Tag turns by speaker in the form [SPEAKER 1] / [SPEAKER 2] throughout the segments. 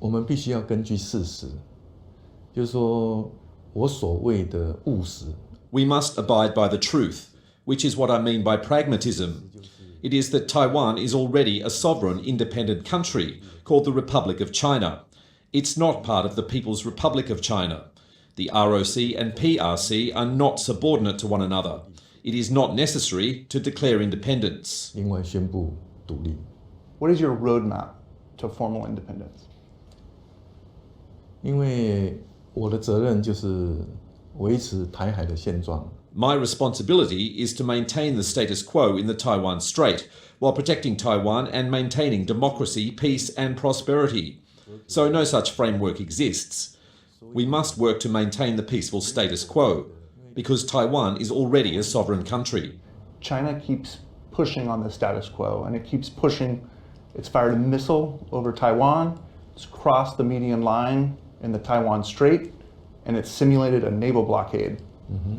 [SPEAKER 1] 我们必须要根据事实，就是说我所谓的务实。
[SPEAKER 2] We must abide by the truth, which is what I mean by pragmatism. It is that Taiwan is already a sovereign independent country called the Republic of China. It's not part of the People's Republic of China. The ROC and PRC are not subordinate to one another. It is not necessary to declare independence.
[SPEAKER 1] 另外宣布独立。
[SPEAKER 3] What is your roadmap to formal independence?
[SPEAKER 1] 因为我的责任就是维持台海的现状。
[SPEAKER 2] My responsibility is to maintain the status quo in the Taiwan Strait while protecting Taiwan and maintaining democracy, peace and prosperity. So no such framework exists. We must work to maintain the peaceful status quo because Taiwan is already a sovereign country.
[SPEAKER 3] China keeps pushing on the status quo, and it keeps pushing. It's fired a missile over Taiwan, it's crossed the median line in the Taiwan Strait, and it's simulated a naval blockade.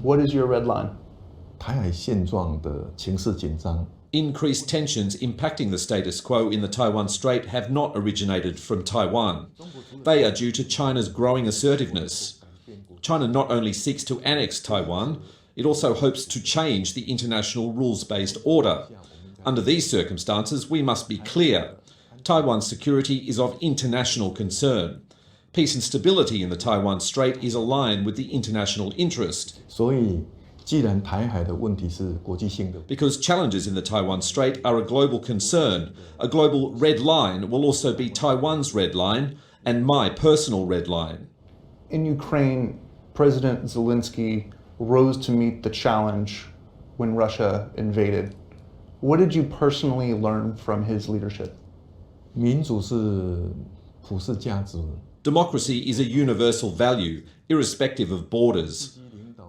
[SPEAKER 3] What is your red line?
[SPEAKER 1] 台海现状的情势紧张。
[SPEAKER 2] Increased tensions impacting the status quo in the Taiwan Strait have not originated from Taiwan. They are due to China's growing assertiveness. China not only seeks to annex Taiwan, it also hopes to change the international rules-based order. Under these circumstances, we must be clear. Taiwan's security is of international concern. Peace and stability in the Taiwan Strait is aligned with the international interest.
[SPEAKER 1] 所以，既然台海的问题是国际性的，
[SPEAKER 2] Because challenges in the Taiwan Strait are a global concern, a global red line will also be Taiwan's red line and my personal red line.
[SPEAKER 3] In Ukraine, President Zelensky rose to meet the challenge when Russia invaded. What did you personally learn from his leadership?
[SPEAKER 1] 民主是普世价值。
[SPEAKER 2] Democracy is a universal value, irrespective of borders.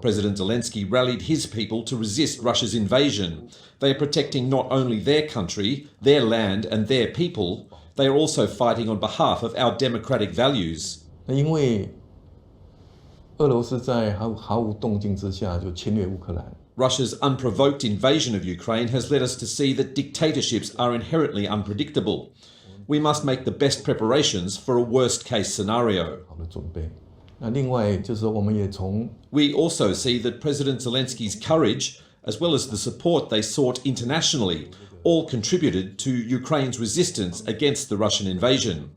[SPEAKER 2] President Zelensky rallied his people to resist Russia's invasion. They are protecting not only their country, their land and their people, they are also fighting on behalf of our democratic values.
[SPEAKER 1] 因为俄罗斯在毫无动静之下就侵略乌克兰。
[SPEAKER 2] Russia's unprovoked invasion of Ukraine has led us to see that dictatorships are inherently unpredictable. We must make the best preparations for a worst-case scenario.
[SPEAKER 1] 好的准备。那另外就是说，我们也从
[SPEAKER 2] We also see that President Zelensky's courage, as well as the support they sought internationally, all contributed to Ukraine's resistance against the Russian invasion.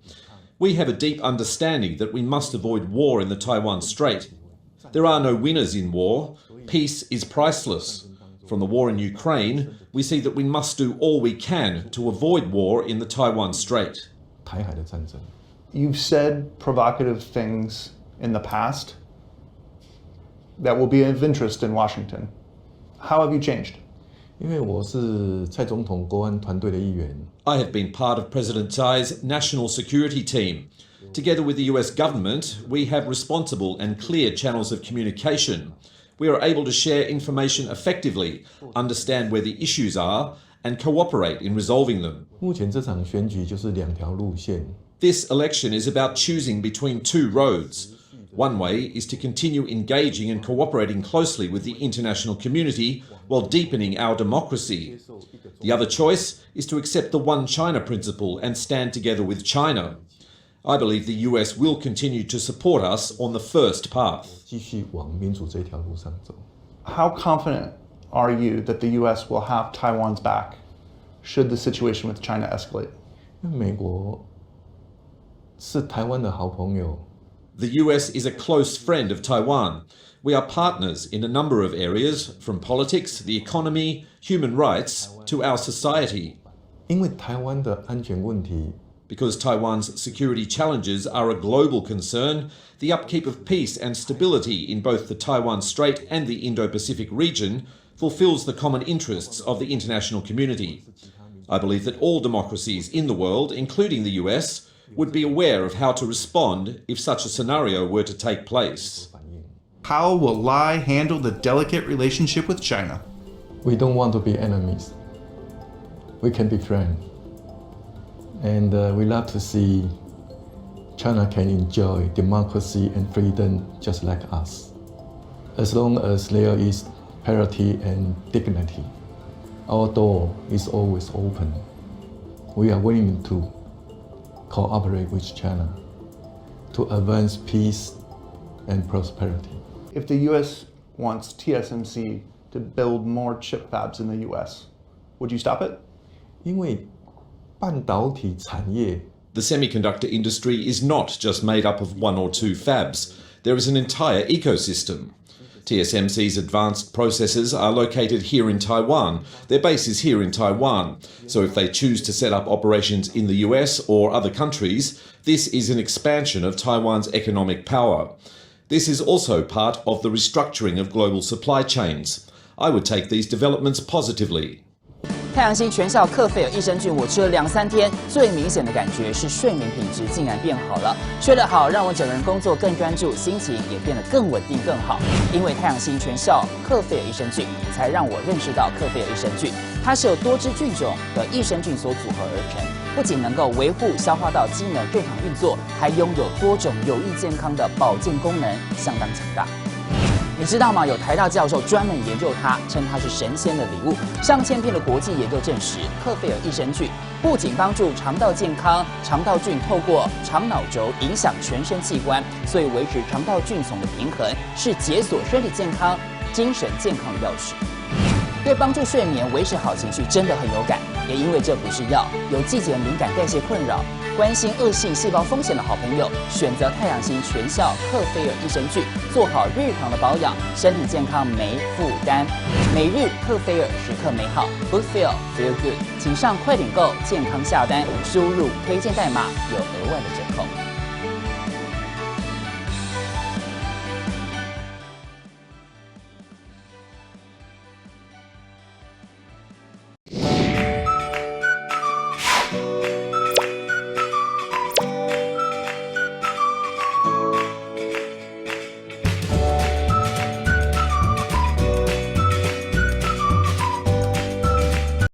[SPEAKER 2] We have a deep understanding that we must avoid war in the Taiwan Strait. There are no winners in war. Peace is priceless. From the war in Ukraine, we see that we must do all we can to avoid war in the Taiwan Strait.
[SPEAKER 1] 台海的战争。
[SPEAKER 3] You've said provocative things in the past that will be of interest in Washington. How have you changed?
[SPEAKER 1] 因为我是蔡总统国安团队的一员，
[SPEAKER 2] I have been part of President Tsai's national security team. Together with the US government, we have responsible and clear channels of communication. We are able to share information effectively, understand where the issues are, and cooperate in resolving them.
[SPEAKER 1] 目前这场选举就是两条路线。
[SPEAKER 2] This election is about choosing between two roads. One way is to continue engaging and cooperating closely with the international community while deepening our democracy. The other choice is to accept the One China principle and stand together with China. I believe the US will continue to support us on the first path.
[SPEAKER 1] 继续往民主这条路上走。
[SPEAKER 3] How confident are you that the US will have Taiwan's back should the situation with China escalate?
[SPEAKER 1] 因为美国是台湾的好朋友，
[SPEAKER 2] The US is a close friend of Taiwan. We are partners in a number of areas, from politics, the economy, human rights, to our society.
[SPEAKER 1] 因为台湾的安全问题
[SPEAKER 2] Because Taiwan's security challenges are a global concern, the upkeep of peace and stability in both the Taiwan Strait and the Indo-Pacific region fulfills the common interests of the international community. I believe that all democracies in the world, including the US, would be aware of how to respond if such a scenario were to take place.
[SPEAKER 4] How will Lai handle the delicate relationship with China?
[SPEAKER 1] We don't want to be enemies. We can be friends. And we love to see China can enjoy democracy and freedom just like us. As long as there is parity and dignity, our door is always open. We are willing to cooperate with China to advance peace and prosperity.
[SPEAKER 3] If the US wants TSMC to build more chip fabs in the US, would you stop it?
[SPEAKER 1] 因为半导体产业
[SPEAKER 2] The semiconductor industry is not just made up of one or two fabs. There is an entire ecosystem. TSMC's advanced processors are located here in Taiwan. Their base is here in Taiwan. So if they choose to set up operations in the US or other countries, this is an expansion of Taiwan's economic power. This is also part of the restructuring of global supply chains. I would take these developments positively.
[SPEAKER 5] 太阳星全效克菲尔益生菌，我吃了2-3天，最明显的感觉是睡眠品质竟然变好了。睡得好，让我整个人工作更专注，心情也变得更稳定更好。因为太阳星全效克菲尔益生菌，才让我认识到克菲尔益生菌，它是由多支菌种的益生菌所组合而成，不仅能够维护消化道机能正常运作，还拥有多种有益健康的保健功能，相当强大。 你知道吗？有台大教授专门研究它，称它是神仙的礼物。上千篇的国际研究证实，克菲尔益生菌不仅帮助肠道健康，肠道菌透过肠脑轴影响全身器官，所以维持肠道菌丛的平衡是解锁身体健康、精神健康的钥匙。对帮助睡眠、维持好情绪真的很有感。也因为这不是药，有季节敏感、代谢困扰。 关心恶性细胞风险的好朋友，选择太阳星全效克菲尔益生菌，做好日常的保养，身体健康没负担。每日克菲尔，时刻美好 ，Good Feel Feel Good， 请上快点购健康下单，输入推荐代码有额外的折扣。